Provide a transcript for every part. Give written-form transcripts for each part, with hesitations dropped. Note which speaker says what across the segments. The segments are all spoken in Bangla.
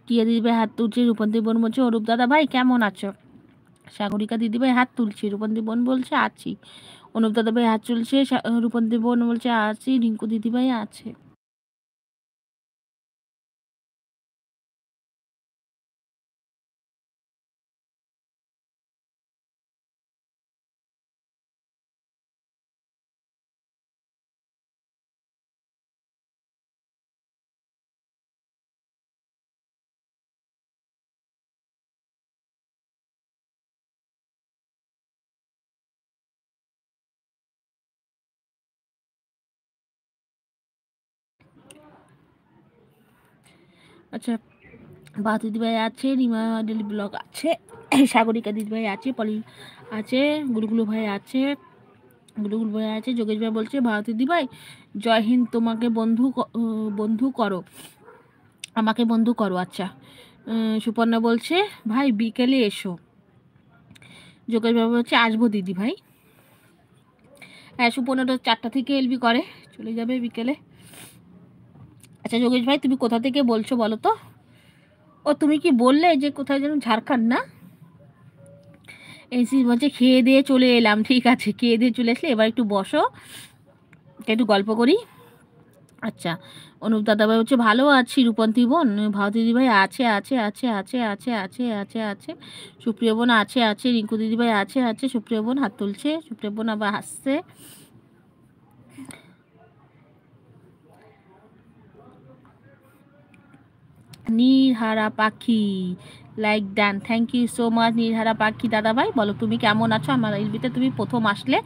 Speaker 1: টিয়া দিদিভাই হাত তুলছে, রূপন্তী বোন বলছে অরূপ দাদা ভাই কেমন আছো? সাগরিকা দিদিভাই হাত তুলছে, রূপন্তী বোন বলছে আছি। অনুপ দাদাভাই হাত তুলছে, রূপন্তী বোন বলছে আছি। রিঙ্কু দিদিভাই আছে। আচ্ছা, বাত দিদিভাই আছে, রিমা ডেলি ব্লগ আছে, সাগরিকা দিদিভাই আছে, পলি আছে, গুলগুলু ভাই আছে, গুলগুলু ভাই আছে। যোগেশ ভাই বলছে ভারতী দিদিভাই জয় হিন্দ, তোমাকে বন্ধু করো, আমাকে বন্ধু করো। আচ্ছা, সুপর্ণা বলছে ভাই বিকেলে এসো। যোগেশ বাবু বলছে আসবো দিদি ভাই। হ্যাঁ, সুপর্ণাটা 4টা থেকে এলবি করে, চলে যাবে বিকেলে। আচ্ছা যোগেশ ভাই তুমি কোথা থেকে বলছো বলো তো? ও তুমি কি বললে যে কোথায় যেন ঝাড়খণ্ড না? এসি বলছে খেয়ে দিয়ে চলে এলাম। ঠিক আছে, খেয়ে দিয়ে চলে আসলে এবার একটু বসো, একটু গল্প করি। আচ্ছা, অনুপ দাদাভাই হচ্ছে ভালো আছি রূপন্তী বোন। ভারতী দিদিভাই আছে আছে আছে আছে আছে আছে আছে আছে। সুপ্রিয় বোন আছে আছে। রিঙ্কু দিদিভাই আছে আছে। সুপ্রিয় বোন হাত তুলছে, সুপ্রিয় বোন আবার হাসছে। Neerhara Pakhi like done, thank you so much Neerhara Pakhi. দাদাভাই বলো তুমি কেমন আছো? আমার এলবিতে তুমি প্রথম আসলে,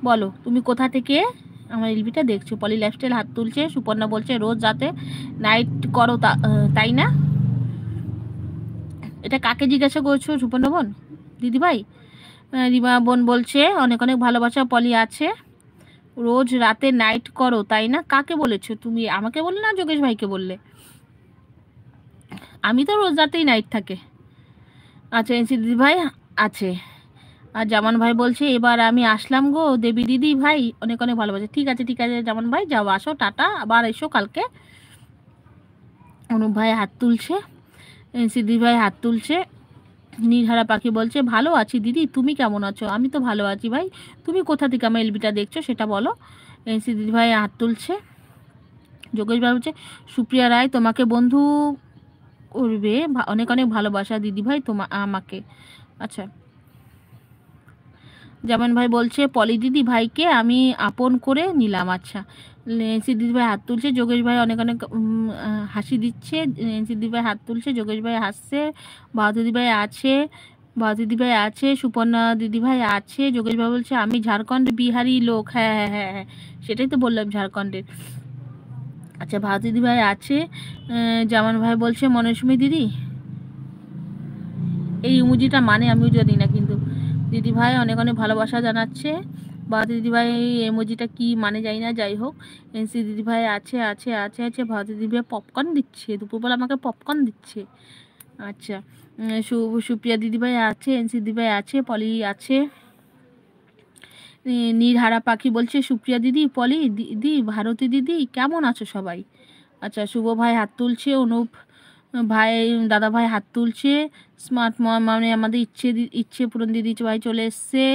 Speaker 1: বলো তুমি কোথা থেকে আমার এলবিটা দেখছো? পলি লাইফস্টাইল হাত তুলছে। সুপর্ণা বলছে রোজ রাতে নাইট করো তাই না? এটা কাকে জিজ্ঞাসা করছো সুপর্ণা বোন? দিদিভাই? রিমা বোন বলছে অনেক অনেক ভালোবাসা পলি আছে, রোজ রাতে নাইট করো তাই না? কাকে বলেছো তুমি? আমাকে বললে না যোগেশ ভাইকে বললে? আমি তো রোজ রাতেই নাইট থাকে। আচ্ছা, এনসি দিদি ভাই আছে। আর জামান ভাই বলছে এবার আমি আসলাম গো দেবী দিদি ভাই, অনেক অনেক ভালোবাসে। ঠিক আছে ঠিক আছে জামান ভাই, যাও আসো, টাটা, আবার এসো কালকে। অনুপ ভাই হাত তুলছে, এনসি দিদি ভাই হাত তুলছে। নীরহারা পাখি বলছে ভালো আছি দিদি, তুমি কেমন আছো? আমি তো ভালো আছি ভাই, তুমি কোথা থেকে আমার এলবিটা দেখছো সেটা বলো। এনসি দিদি ভাই হাত তুলছে। যোগেশ ভাই বলছে সুপ্রিয়া রায় তোমাকে বন্ধু করবে, অনেক অনেক ভালোবাসা দিদি ভাই আমাকে। আচ্ছা, যেমন ভাই বলছে পলি দিদি ভাইকে আমি আপন করে নিলাম। আচ্ছা, নেন্সি দিদি ভাই হাত তুলছে, যোগেশ ভাই অনেক অনেক হাসি দিচ্ছে। নেন্সি দিদি ভাই হাত তুলছে, যোগেশ ভাই হাসছে। ভারতী দিদি ভাই আছে, ভারতী দিদি ভাই আছে। সুপর্ণা দিদি ভাই আছে। যোগেশ ভাই বলছে আমি ঝাড়খণ্ড বিহারি লোক। হ্যাঁ হ্যাঁ হ্যাঁ হ্যাঁ, সেটাই তো বললাম ঝাড়খণ্ডের। আচ্ছা, ভারতী দিদি ভাই আছে। জামান ভাই বলছে মনস্মী দিদি, এই ইমোজিটা মানে আমিও জানি না, কিন্তু দিদিভাই অনেক অনেক ভালোবাসা জানাচ্ছে। বা দিদিভাই এই ইমোজিটা কি মানে জানি না, যাই হোক। এনসি দিদিভাই আছে আছে আছে আছে। ভারতী দিদিভাই পপকর্ন দিচ্ছে, দুপুরবেলা আমাকে পপকর্ন দিচ্ছে। আচ্ছা, সুপ্রিয়া দিদিভাই আছে, এনসি দিদিভাই আছে, পলি আছে। নীরহারা পাখি বলছে সুপ্রিয়া দিদি, পলি দিদি, ভারতী দিদি কেমন আছো সবাই? আচ্ছা, শুভ ভাই হাত তুলছে, অনুপ ভাই দাদা ভাই হাত তুলছে। স্মার্ট মানে আমাদের ইচ্ছে পূরণ দিদি ভাই চলে এসছে।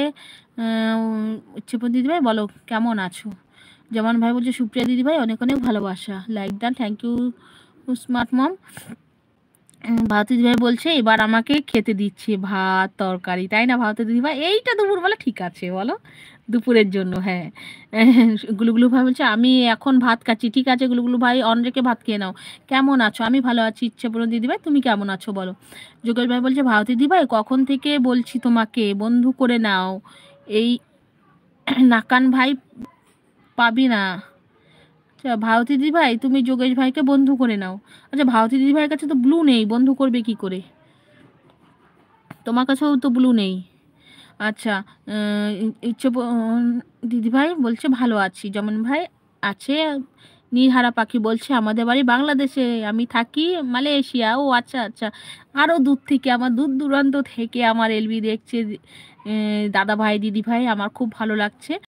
Speaker 1: ইচ্ছে পূরণ দিদি ভাই বলো কেমন আছো? যেমন ভাই বলছে সুপ্রিয়া দিদি ভাই অনেক অনেক ভালোবাসা, like done, thank you smart mom. Bharati দিদিভাই বলছে এবার আমাকে খেতে দিচ্ছে ভাত তরকারি, তাই না ভারতী দিদিভাই? এইটা দুপুরবেলা ঠিক আছে বলো, দুপুরের জন্য। হ্যাঁ, গুলুগুলু ভাই বলছে আমি এখন ভাত খাচ্ছি। ঠিক আছে গুলুগুলু ভাই, অন রেখে ভাত খেয়ে নাও। কেমন আছো? আমি ভালো আছি ইচ্ছে পূরণ দিদিভাই, তুমি কেমন আছো বলো। যোগেশ ভাই বলছে ভারতী দিদিভাই কখন থেকে বলছি তোমাকে বন্ধু করে নাও, এই নাকান ভাই পাবি না। আচ্ছা, ভারতী দিদি ভাই তুমি যোগেশ ভাইকে বন্ধু করে নাও। আচ্ছা, ভারতী দিদি ভাইয়ের কাছে তো ব্লু নেই, বন্ধু করবে কি করে? তোমার কাছেও তো ব্লু নেই। আচ্ছা, ইচ্ছে দিদিভাই বলছে ভালো আছি। যেমন ভাই আছে। নীরহারা পাখি বলছে আমাদের বাড়ি বাংলাদেশে, আমি থাকি মালয়েশিয়া। ও আচ্ছা আচ্ছা, আরও দূর থেকে, আমার দূর দূরান্ত থেকে আমার এলবি দেখছে দাদা ভাই দিদি ভাই, আমার খুব ভালো লাগছে।